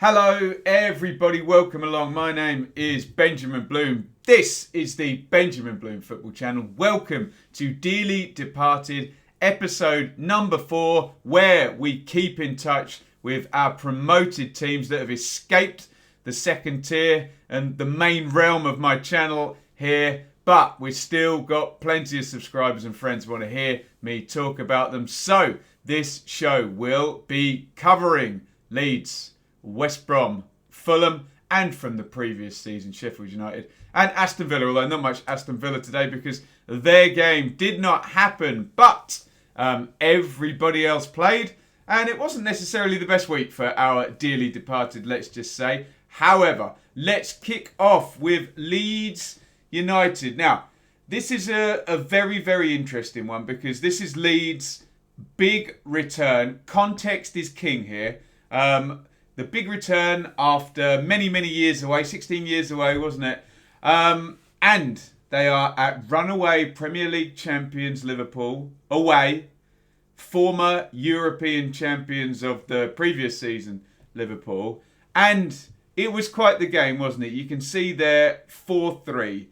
Hello everybody, welcome along. My name is Benjamin Bloom. This is the Benjamin Bloom Football Channel. Welcome to Dearly Departed episode number 4, where we keep in touch with our promoted teams that have escaped the second tier and the main realm of my channel here. But we've still got plenty of subscribers and friends who want to hear me talk about them. So this show will be covering Leeds, West Brom, Fulham, and from the previous season, Sheffield United and Aston Villa, although not much Aston Villa today because their game did not happen, but everybody else played, and it wasn't necessarily the best week for our dearly departed, let's just say. However, let's kick off with Leeds United. Now, this is a very, very interesting one because this is Leeds' big return. Context is king here. The big return after many, many years away, 16 years away, wasn't it? And they are at runaway Premier League champions Liverpool, away, former European champions of the previous season, Liverpool. And it was quite the game, wasn't it? You can see there 4-3.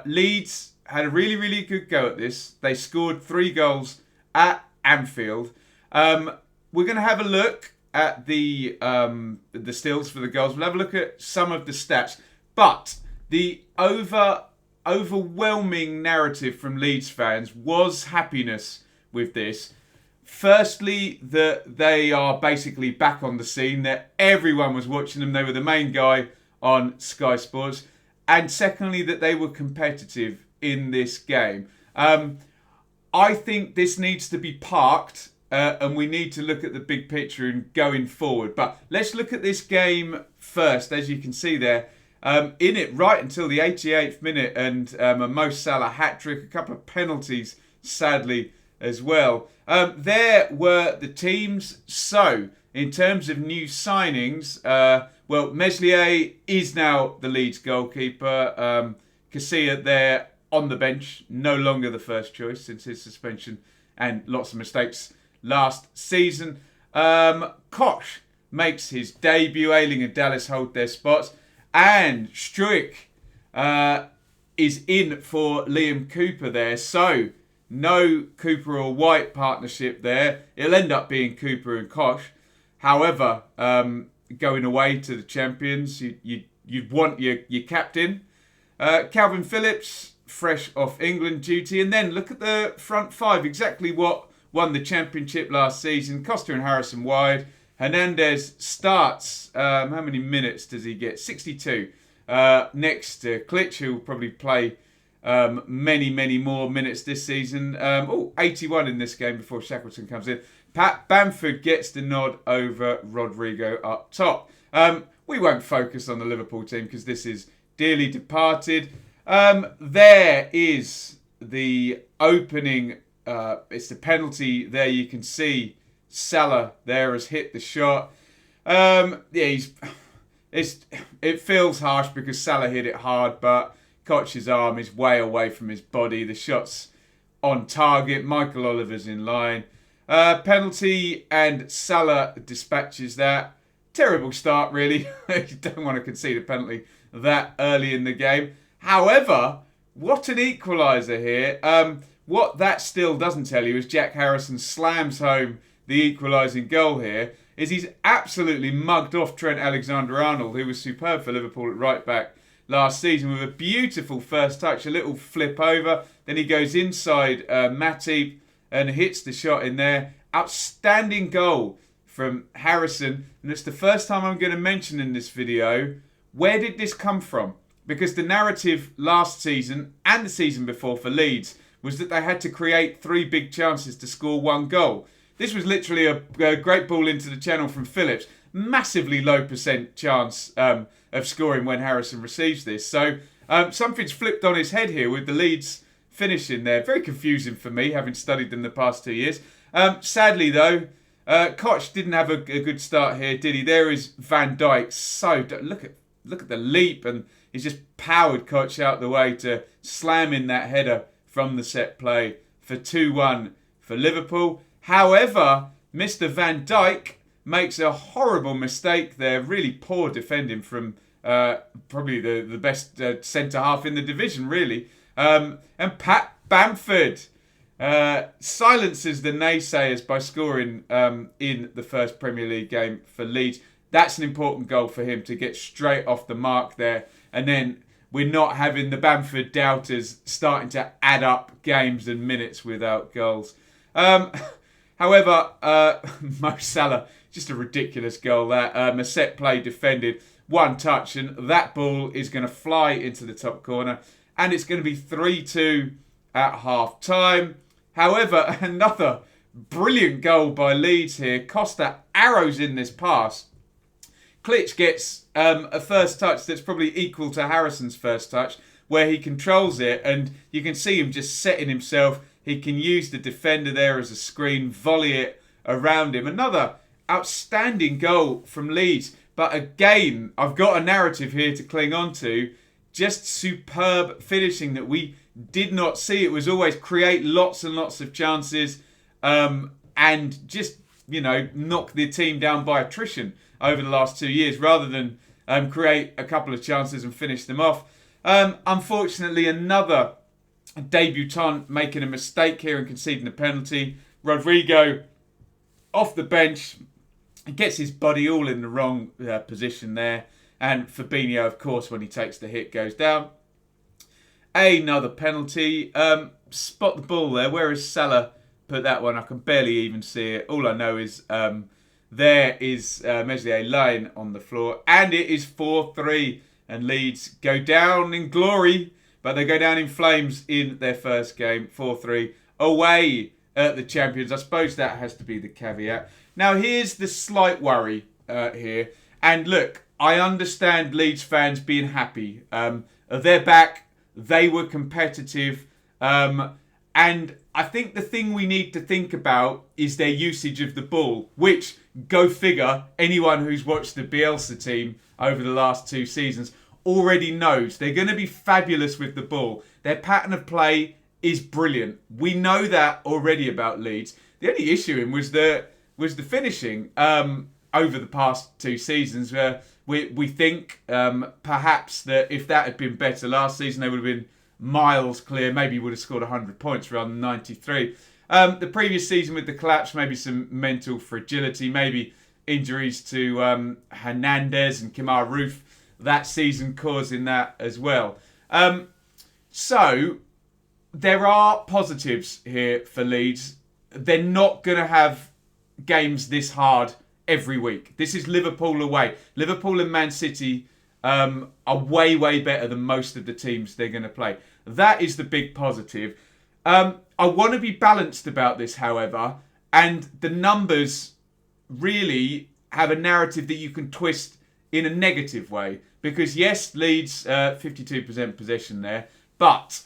Leeds had a really, really good go at this. They scored 3 goals at Anfield. We're going to have a look at the stills for the goals. We'll have a look at some of the stats. But the overwhelming narrative from Leeds fans was happiness with this. Firstly, that they are basically back on the scene, that everyone was watching them. They were the main guy on Sky Sports. And secondly, that they were competitive in this game. I think this needs to be parked. And we need to look at the big picture and going forward. But let's look at this game first. As you can see there, in it right until the 88th minute, and a Mo Salah hat-trick, a couple of penalties, sadly, as well. There were the teams. So, in terms of new signings, Meslier is now the Leeds goalkeeper. Krissy there on the bench, no longer the first choice since his suspension and lots of mistakes last season. Koch makes his debut. Ailing and Dallas hold their spots. And Struijk is in for Liam Cooper there. So, no Cooper or White partnership there. It'll end up being Cooper and Koch. However, going away to the champions, you'd want your captain. Calvin Phillips, fresh off England duty. And then look at the front 5. Exactly what won the championship last season. Costa and Harrison wide. Hernandez starts. How many minutes does he get? 62. Next to Klitsch, who will probably play many, many more minutes this season. 81 in this game before Shackleton comes in. Bamford gets the nod over Rodrigo up top. We won't focus on the Liverpool team because this is dearly departed. There is the opening. It's the penalty there. You can see Salah there has hit the shot. It feels harsh because Salah hit it hard, but Koch's arm is way away from his body. The shot's on target. Michael Oliver's in line. Penalty, and Salah dispatches that. Terrible start, really. You don't want to concede a penalty that early in the game. However, what an equaliser here. What that still doesn't tell you is Jack Harrison slams home the equalising goal here. He's absolutely mugged off Trent Alexander-Arnold, who was superb for Liverpool at right back last season with a beautiful first touch, a little flip over. Then he goes inside Matip and hits the shot in there. Outstanding goal from Harrison. And it's the first time I'm going to mention in this video, where did this come from? Because the narrative last season and the season before for Leeds was that they had to create 3 big chances to score 1 goal. This was literally a great ball into the channel from Phillips. Massively low % chance of scoring when Harrison receives this. So something's flipped on his head here with the Leeds finishing there. Very confusing for me, having studied them the past 2 years. Sadly, though, Koch didn't have a good start here, did he? There is Van Dijk. So look at the leap, and he's just powered Koch out the way to slam in that header from the set play for 2-1 for Liverpool. However, Mr. Van Dijk makes a horrible mistake there. Really poor defending from probably the best centre-half in the division, really. And Pat Bamford silences the naysayers by scoring in the first Premier League game for Leeds. That's an important goal for him to get straight off the mark there. And then we're not having the Bamford doubters starting to add up games and minutes without goals. However, Mo Salah, just a ridiculous goal that. A set play defended, one touch, and that ball is going to fly into the top corner. And it's going to be 3-2 at half-time. However, another brilliant goal by Leeds here. Costa arrows in this pass. Klitsch gets a first touch that's probably equal to Harrison's first touch, where he controls it, and you can see him just setting himself. He can use the defender there as a screen, volley it around him. Another outstanding goal from Leeds. But again, I've got a narrative here to cling on to. Just superb finishing that we did not see. It was always create lots and lots of chances and just, knock the team down by attrition over the last 2 years rather than create a couple of chances and finish them off. Unfortunately, another debutant making a mistake here and conceding a penalty. Rodrigo off the bench, gets his body all in the wrong position there. And Fabinho, of course, when he takes the hit, goes down. Another penalty. Spot the ball there. Where is Salah? Put that one. I can barely even see it. All I know is there is Meslier lying on the floor. And it is 4-3. And Leeds go down in glory, but they go down in flames in their first game. 4-3 away at the champions. I suppose that has to be the caveat. Now, here's the slight worry here. And look, I understand Leeds fans being happy. They're back. They were competitive. And I think the thing we need to think about is their usage of the ball, which, go figure, anyone who's watched the Bielsa team over the last 2 seasons already knows. They're going to be fabulous with the ball. Their pattern of play is brilliant. We know that already about Leeds. The only issue was the finishing over the past 2 seasons, where we think perhaps that if that had been better last season, they would have been miles clear. Maybe would have scored 100 points rather than 93. The previous season with the collapse, maybe some mental fragility, maybe injuries to Hernandez and Kemar Ruth that season causing that as well. So there are positives here for Leeds. They're not going to have games this hard every week. This is Liverpool away. Liverpool and Man City are way, way better than most of the teams they're going to play. That is the big positive. I want to be balanced about this, however, and the numbers really have a narrative that you can twist in a negative way. Because yes, Leeds, 52% possession there, but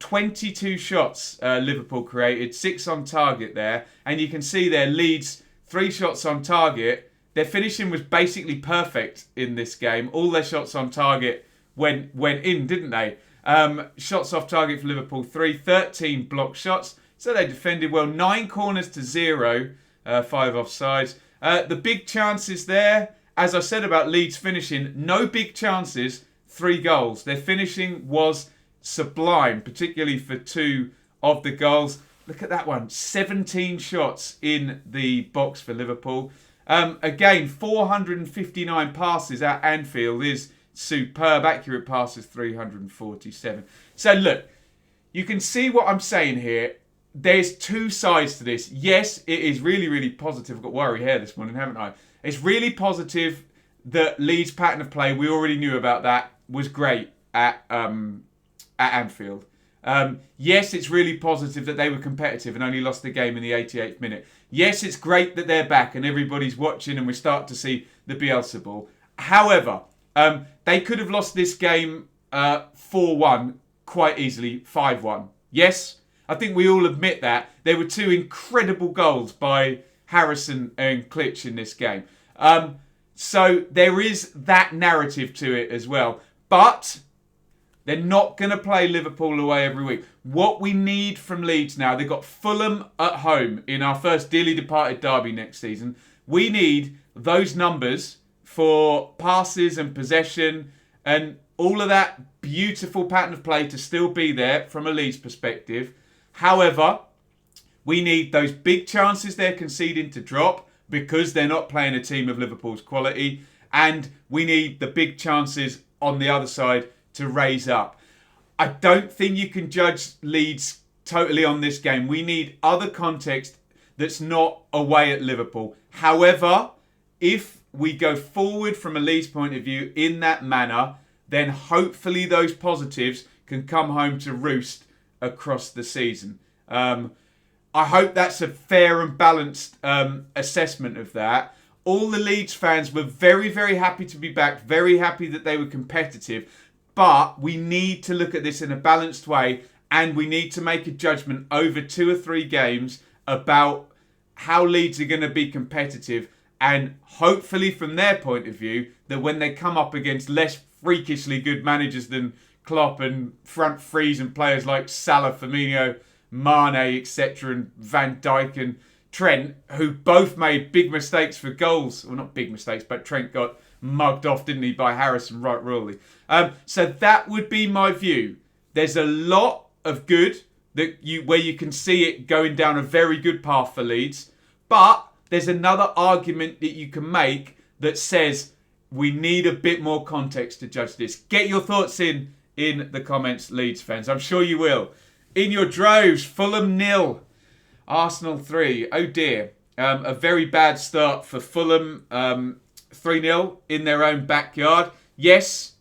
22 shots Liverpool created, 6 on target there, and you can see there Leeds, 3 shots on target. Their finishing was basically perfect in this game. All their shots on target went in, didn't they? Shots off target for Liverpool, 13 block shots. So they defended well. 9 corners to 0, 5 offsides. The big chances there, as I said about Leeds finishing, no big chances, 3 goals. Their finishing was sublime, particularly for 2 of the goals. Look at that one. 17 shots in the box for Liverpool. Again, 459 passes at Anfield is superb. Accurate passes, 347. So look, you can see what I'm saying here. There's 2 sides to this. Yes, it is really, really positive. I've got worry hair this morning, haven't I? It's really positive that Leeds' pattern of play, we already knew about that, was great at Anfield. Yes, it's really positive that they were competitive and only lost the game in the 88th minute. Yes, it's great that they're back and everybody's watching and we start to see the Bielsa ball. However, they could have lost this game 4-1 quite easily, 5-1. Yes, I think we all admit that. There were 2 incredible goals by Harrison and Klitsch in this game. So there is that narrative to it as well. But they're not going to play Liverpool away every week. What we need from Leeds now, they've got Fulham at home in our first dearly departed derby next season. We need those numbers for passes and possession and all of that beautiful pattern of play to still be there from a Leeds perspective. However, we need those big chances they're conceding to drop because they're not playing a team of Liverpool's quality. And we need the big chances on the other side to raise up. I don't think you can judge Leeds totally on this game. We need other context that's not away at Liverpool. However, if we go forward from a Leeds point of view in that manner, then hopefully those positives can come home to roost across the season. I hope that's a fair and balanced assessment of that. All the Leeds fans were very, very happy to be back, very happy that they were competitive. But we need to look at this in a balanced way, and we need to make a judgment over 2 or 3 games about how Leeds are going to be competitive. And hopefully from their point of view, that when they come up against less freakishly good managers than Klopp and front threes and players like Salah, Firmino, Mane, etc. and Van Dijk and Trent, who both made big mistakes for goals. Well, not big mistakes, but Trent got mugged off, didn't he, by Harrison right royally. So that would be my view. There's a lot of good where you can see it going down a very good path for Leeds. But there's another argument that you can make that says we need a bit more context to judge this. Get your thoughts in the comments, Leeds fans. I'm sure you will. In your droves, Fulham 0, Arsenal 3. Oh dear. A very bad start for Fulham. 3-0 in their own backyard. Yes,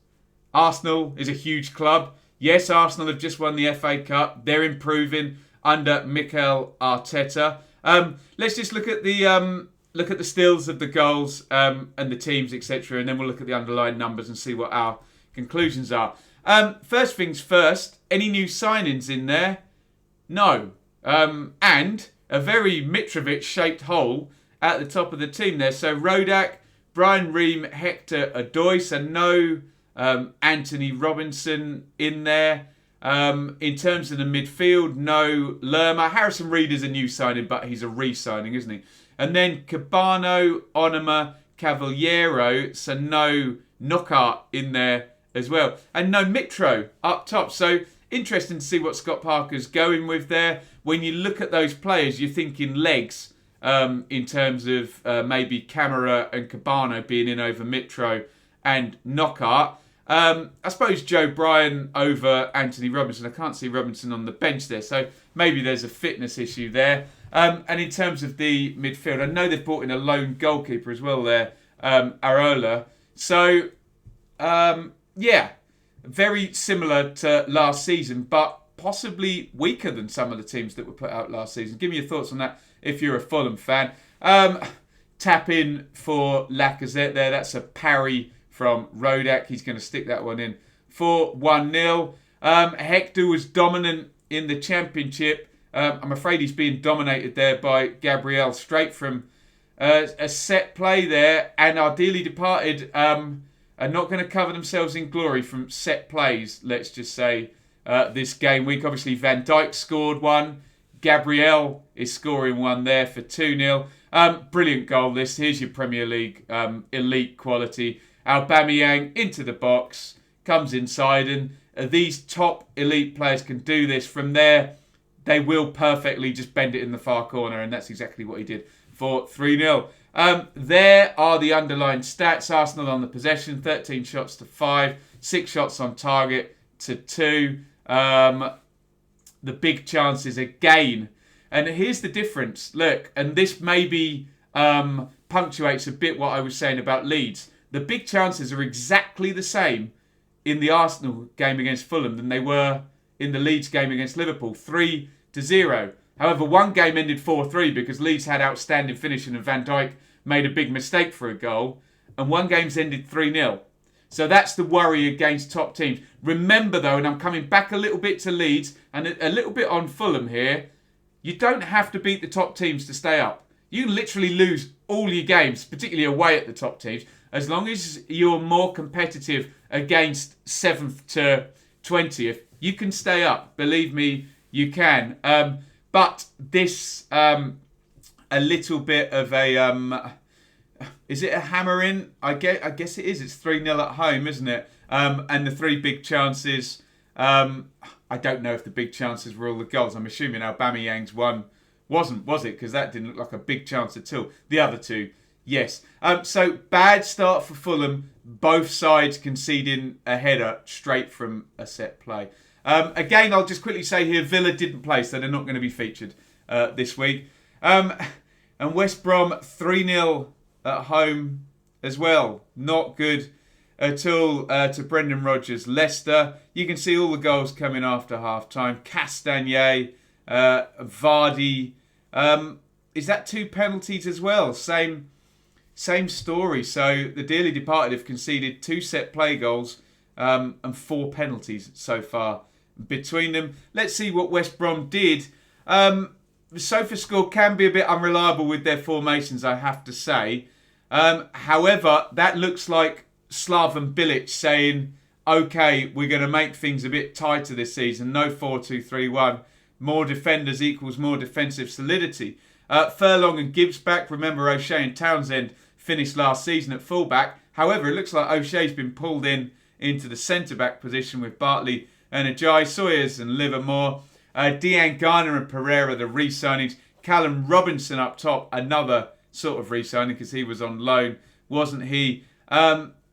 Arsenal is a huge club. Yes, Arsenal have just won the FA Cup. They're improving under Mikel Arteta. Let's just look at the stills of the goals and the teams, etc., and then we'll look at the underlying numbers and see what our conclusions are. First things first, any new signings in there? No. And a very Mitrovic-shaped hole at the top of the team there. So Ruddock, Brian Reeve, Hector Odoi, so no Anthony Robinson in there. In terms of the midfield, no Lerma. Harrison Reed is a new signing, but he's a re-signing, isn't he? And then Cabano, Onoma, Cavaliero, so no Knockout in there as well. And no Mitro up top. So interesting to see what Scott Parker's going with there. When you look at those players, you're thinking legs in terms of maybe Camara and Cabano being in over Mitro and Knockout. I suppose Joe Bryan over Anthony Robinson. I can't see Robinson on the bench there, so maybe there's a fitness issue there. And in terms of the midfield, I know they've brought in a lone goalkeeper as well there, Areola. So, yeah, very similar to last season, but possibly weaker than some of the teams that were put out last season. Give me your thoughts on that if you're a Fulham fan. Tap in for Lacazette there. That's a parry from Ruddock. He's going to stick that one in for 1-0. Hector was dominant in the Championship. I'm afraid he's being dominated there by Gabriel straight from a set play there. And our dearly departed are not going to cover themselves in glory from set plays, let's just say, this game week. Obviously, Van Dijk scored one. Gabriel is scoring one there for 2-0. Brilliant goal this. Here's your Premier League elite quality. Aubameyang into the box, comes inside, and these top elite players can do this. From there, they will perfectly just bend it in the far corner, and that's exactly what he did for 3-0. There are the underlying stats. Arsenal on the possession, 13 shots to 5, 6 shots on target to 2. The big chances again. And here's the difference. Look, and this maybe punctuates a bit what I was saying about Leeds. The big chances are exactly the same in the Arsenal game against Fulham than they were in the Leeds game against Liverpool, 3-0. However, one game ended 4-3 because Leeds had outstanding finishing and Van Dijk made a big mistake for a goal. And one game's ended 3-0. So that's the worry against top teams. Remember though, and I'm coming back a little bit to Leeds and a little bit on Fulham here, you don't have to beat the top teams to stay up. You can literally lose all your games, particularly away at the top teams, as long as you're more competitive against 7th to 20th. You can stay up. Believe me, you can. But this, a little bit of a is it a hammer in? I guess it is. It's 3-0 at home, isn't it? And the 3 big chances. I don't know if the big chances were all the goals. I'm assuming Aubameyang's one wasn't, was it? Because that didn't look like a big chance at all. The other 2, yes. So bad start for Fulham. Both sides conceding a header straight from a set play. Again, I'll just quickly say here, Villa didn't play, so they're not going to be featured this week. And West Brom 3-0 at home as well. Not good at all to Brendan Rodgers. Leicester, you can see all the goals coming after half-time. Castagne, Vardy. Is that 2 penalties as well? Same story. So the dearly departed have conceded 2 set play goals and 4 penalties so far between them. Let's see what West Brom did. SofaScore can be a bit unreliable with their formations, I have to say. However, that looks like Slaven Bilic saying, okay, we're going to make things a bit tighter this season. No 4-2-3-1. More defenders equals more defensive solidity. Furlong and Gibbs back. Remember, O'Shea and Townsend finished last season at fullback. However, it looks like O'Shea's been pulled into the centre-back position with Bartley and Ajayi, Sawyers and Livermore. Dean Garner and Pereira, the re-signings. Callum Robinson up top, another sort of re-signing because he was on loan, wasn't he?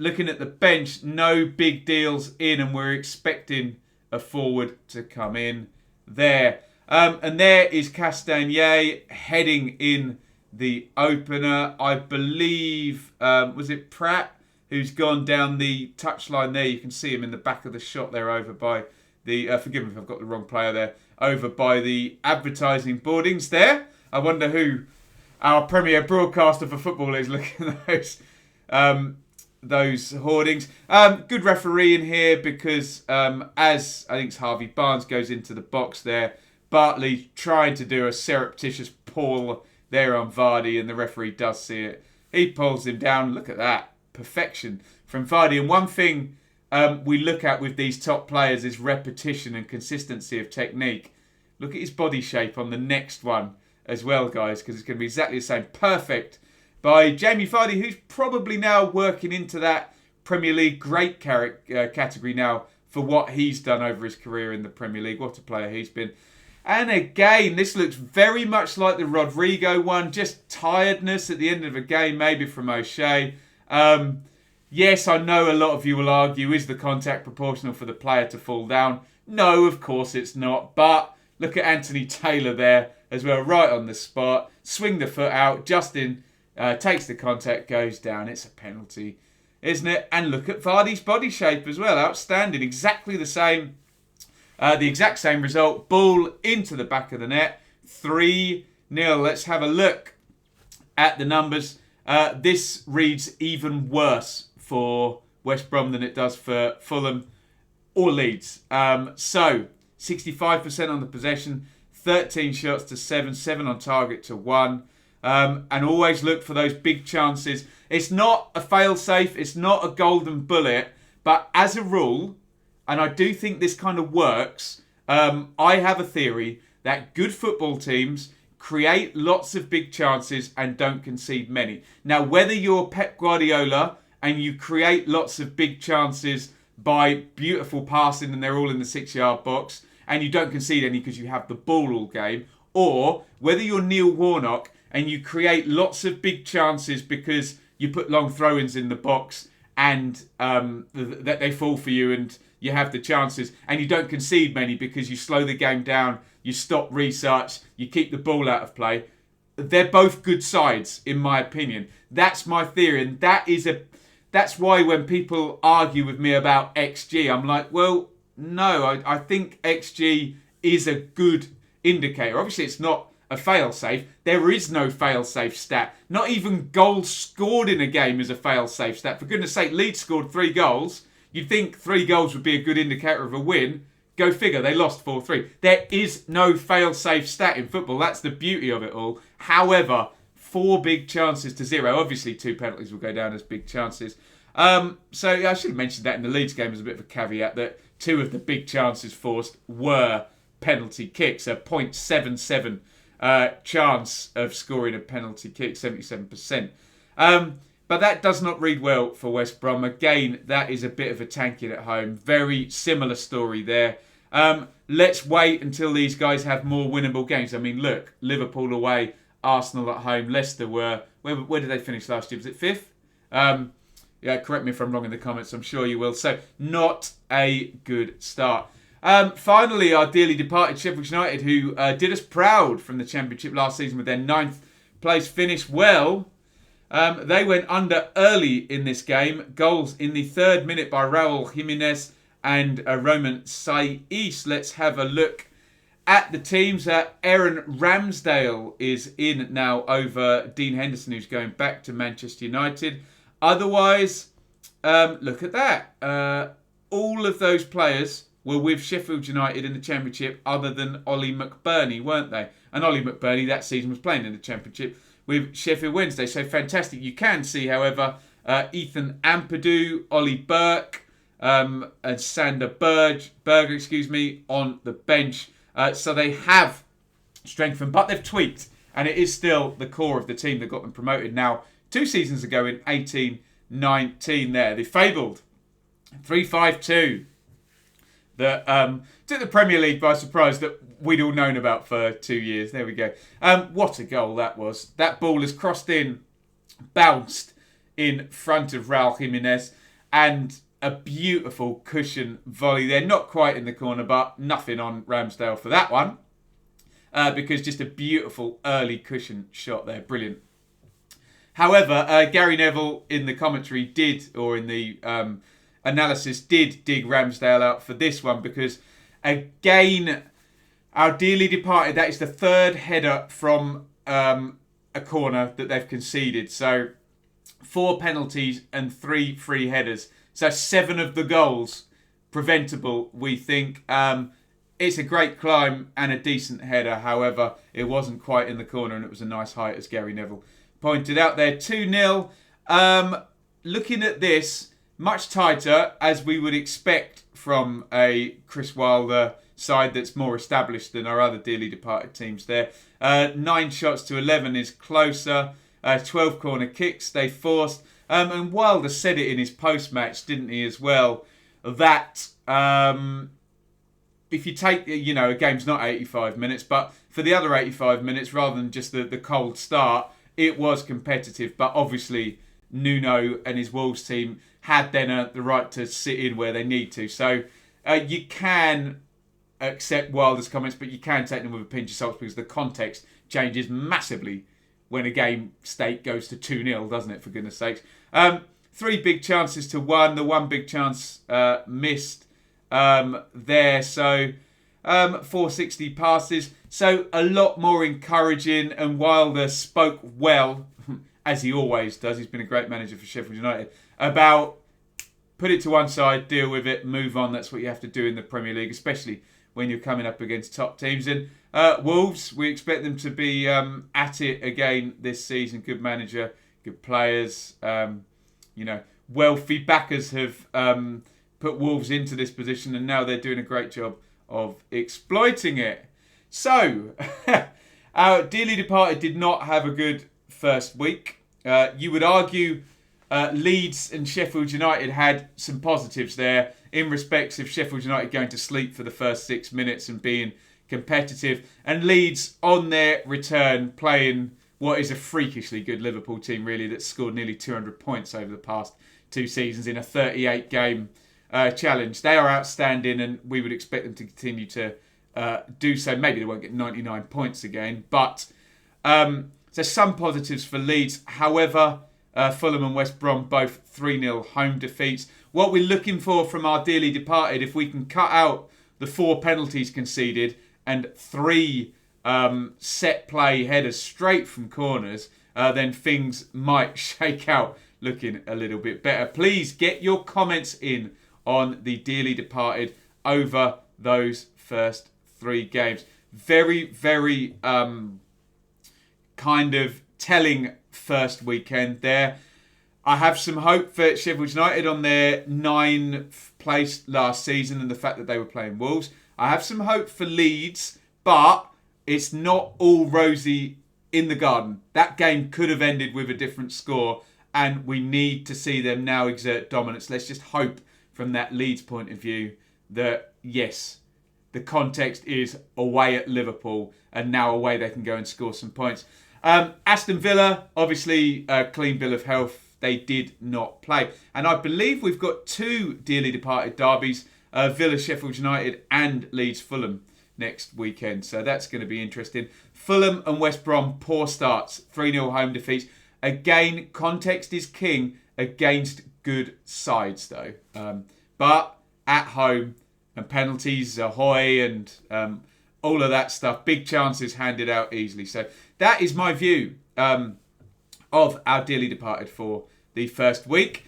Looking at the bench, no big deals in, and we're expecting a forward to come in there. And there is Castagne heading in the opener. I believe, was it Pratt who's gone down the touchline there? You can see him in the back of the shot there over by the, forgive me if I've got the wrong player there, over by the advertising boardings there. I wonder who our premier broadcaster for football is looking at those hoardings. Good referee in here because as I think it's Harvey Barnes goes into the box there, Bartley trying to do a surreptitious pull there on Vardy, and the referee does see it. He pulls him down. Look at that. Perfection from Vardy. And one thing we look at with these top players is repetition and consistency of technique. Look at his body shape on the next one as well, guys, because it's going to be exactly the same. Perfect by Jamie Vardy, who's probably now working into that Premier League great category now for what he's done over his career in the Premier League. What a player he's been. And again, this looks very much like the Rodrigo one. Just tiredness at the end of a game, maybe from O'Shea. Yes, I know a lot of you will argue, is the contact proportional for the player to fall down? No, of course it's not. But look at Anthony Taylor there as well, right on the spot. Swing the foot out. Justin takes the contact, goes down. It's a penalty, isn't it? And look at Vardy's body shape as well. Outstanding. Exactly the same. The exact same result. Ball into the back of the net. 3-0. Let's have a look at the numbers. This reads even worse for West Brom than it does for Fulham or Leeds. So, 65% on the possession, 13 shots to 7, 7 on target to 1. And always look for those big chances. It's not a fail-safe, it's not a golden bullet, but as a rule, and I do think this kind of works, I have a theory that good football teams create lots of big chances and don't concede many. Now, whether you're Pep Guardiola and you create lots of big chances by beautiful passing and they're all in the 6-yard box and you don't concede any because you have the ball all game, or whether you're Neil Warnock and you create lots of big chances because you put long throw-ins in the box and that they fall for you and you have the chances, and you don't concede many because you slow the game down, you stop research, you keep the ball out of play. They're both good sides, in my opinion. That's my theory, and that's why when people argue with me about XG, I'm like, well, no, I think XG is a good indicator. Obviously, it's not a fail-safe. There is no fail-safe stat. Not even goals scored in a game is a fail-safe stat. For goodness sake, Leeds scored 3 goals. You'd think 3 goals would be a good indicator of a win. Go figure, they lost 4-3. There is no fail-safe stat in football. That's the beauty of it all. However, 4 big chances to 0. Obviously, 2 penalties will go down as big chances. So I should have mentioned that in the Leeds game as a bit of a caveat, that 2 of the big chances forced were penalty kicks. A 0.77 chance of scoring a penalty kick, 77%. But that does not read well for West Brom. Again, that is a bit of a tanking at home. Very similar story there. Let's wait until these guys have more winnable games. I mean, look, Liverpool away, Arsenal at home, Leicester were... Where did they finish last year? Was it 5th? Yeah, correct me if I'm wrong in the comments. I'm sure you will. So, not a good start. Finally, our dearly departed Sheffield United, who did us proud from the Championship last season with their 9th place finish. Well... they went under early in this game. Goals in the 3rd minute by Raul Jimenez and Roman Saiz. Let's have a look at the teams. Aaron Ramsdale is in now over Dean Henderson, who's going back to Manchester United. Otherwise, look at that. All of those players were with Sheffield United in the Championship other than Ollie McBurney, weren't they? And Ollie McBurney that season was playing in the Championship with Sheffield Wednesday. So fantastic. You can see, however, Ethan Ampadu, Ollie Burke, and Sander Berger, on the bench. So they have strengthened, but they've tweaked. And it is still the core of the team that got them promoted now 2 seasons ago in 18-19 there. The fabled 3-5-2 that took the Premier League by surprise, that we'd all known about for 2 years. There we go. What a goal that was. That ball has crossed in, bounced in front of Raul Jimenez, and a beautiful cushion volley there. Not quite in the corner, but nothing on Ramsdale for that one. Because just a beautiful early cushion shot there. Brilliant. However, Gary Neville in the commentary did, or in the analysis, did dig Ramsdale out for this one, because again, our dearly departed, that is the 3rd header from a corner that they've conceded. So 4 penalties and 3 free headers. So 7 of the goals preventable, we think. It's a great climb and a decent header. However, it wasn't quite in the corner, and it was a nice height, as Gary Neville pointed out there. 2-0. Looking at this, much tighter, as we would expect from a Chris Wilder side that's more established than our other dearly departed teams there. 9 shots to 11 is closer. 12 corner kicks they forced. And Wilder said it in his post-match, didn't he, as well, that if you take, a game's not 85 minutes, but for the other 85 minutes, rather than just the cold start, it was competitive. But obviously, Nuno and his Wolves team had then the right to sit in where they need to. So you can accept Wilder's comments, but you can take them with a pinch of salt, because the context changes massively when a game state goes to 2-0, doesn't it, for goodness sakes. 3 big chances to 1. The 1 big chance missed there. So 460 passes. So a lot more encouraging, and Wilder spoke well, as he always does. He's been a great manager for Sheffield United, about put it to one side, deal with it, move on. That's what you have to do in the Premier League, especially when you're coming up against top teams. And Wolves, we expect them to be at it again this season. Good manager, good players. Wealthy backers have put Wolves into this position, and now they're doing a great job of exploiting it. So, our dearly departed did not have a good first week. You would argue Leeds and Sheffield United had some positives there, in respects of Sheffield United going to sleep for the first 6 minutes and being competitive, and Leeds on their return playing what is a freakishly good Liverpool team, really, that's scored nearly 200 points over the past 2 seasons in a 38 game challenge. They are outstanding, and we would expect them to continue to do so. Maybe they won't get 99 points again, but so some positives for Leeds. However, Fulham and West Brom both 3-0 home defeats. What we're looking for from our dearly departed, if we can cut out the 4 penalties conceded and 3 set play headers straight from corners, then things might shake out looking a little bit better. Please get your comments in on the dearly departed over those first 3 games. Very, very kind of telling first weekend there. I have some hope for Sheffield United on their 9th place last season and the fact that they were playing Wolves. I have some hope for Leeds, but it's not all rosy in the garden. That game could have ended with a different score, and we need to see them now exert dominance. Let's just hope from that Leeds point of view that, yes, the context is away at Liverpool, and now away they can go and score some points. Aston Villa, obviously, clean bill of health. They did not play. And I believe we've got 2 dearly departed derbies, Villa, Sheffield United and Leeds, Fulham next weekend. So that's going to be interesting. Fulham and West Brom, poor starts. 3-0 home defeats. Again, context is king against good sides, though. But at home, and penalties, ahoy, and all of that stuff. Big chances handed out easily. So that is my view of our dearly departed for the first week.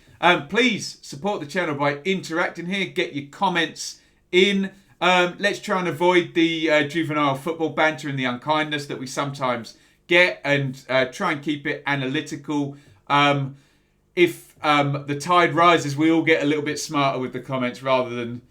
Please support the channel by interacting here. Get your comments in. Let's try and avoid the juvenile football banter and the unkindness that we sometimes get, and try and keep it analytical. If the tide rises, we all get a little bit smarter with the comments rather than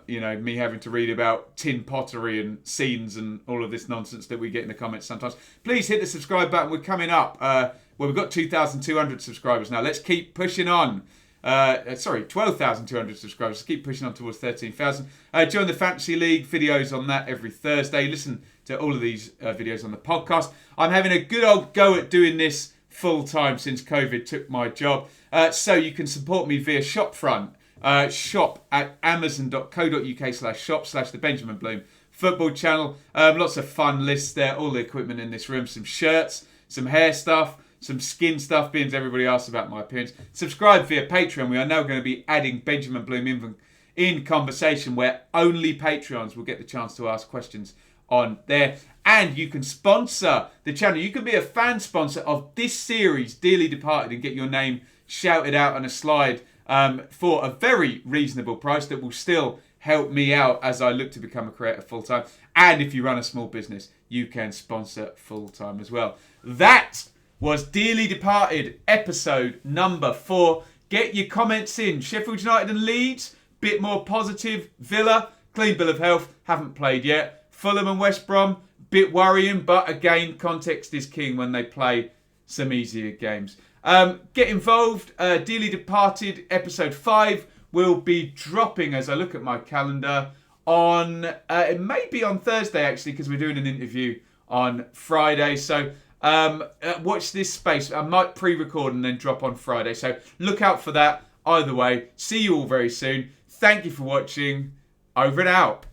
me having to read about tin pottery and scenes and all of this nonsense that we get in the comments sometimes. Please hit the subscribe button. We're coming up. We've got 2,200 subscribers now. Let's keep pushing on. 12,200 subscribers. Let's keep pushing on towards 13,000. Join the Fantasy League. Videos on that every Thursday. Listen to all of these videos on the podcast. I'm having a good old go at doing this full time since COVID took my job. So you can support me via Shopfront. Shop at amazon.co.uk/shop/the Benjamin Bloom football channel. Lots of fun lists there. All the equipment in this room. Some shirts, some hair stuff, some skin stuff, being as everybody asks about my appearance. Subscribe via Patreon. We are now going to be adding Benjamin Bloom in conversation, where only Patreons will get the chance to ask questions on there. And you can sponsor the channel. You can be a fan sponsor of this series, Dearly Departed, and get your name shouted out on a slide for a very reasonable price that will still help me out as I look to become a creator full-time. And if you run a small business, you can sponsor full-time as well. That was Dearly Departed, episode number 4. Get your comments in. Sheffield United and Leeds, bit more positive. Villa, clean bill of health, haven't played yet. Fulham and West Brom, bit worrying, but again, context is king when they play some easier games. Get involved. Dearly Departed episode 5 will be dropping, as I look at my calendar, on it may be on Thursday actually, because we're doing an interview on Friday. So watch this space. I might pre-record and then drop on Friday. So look out for that. Either way, see you all very soon. Thank you for watching. Over and out.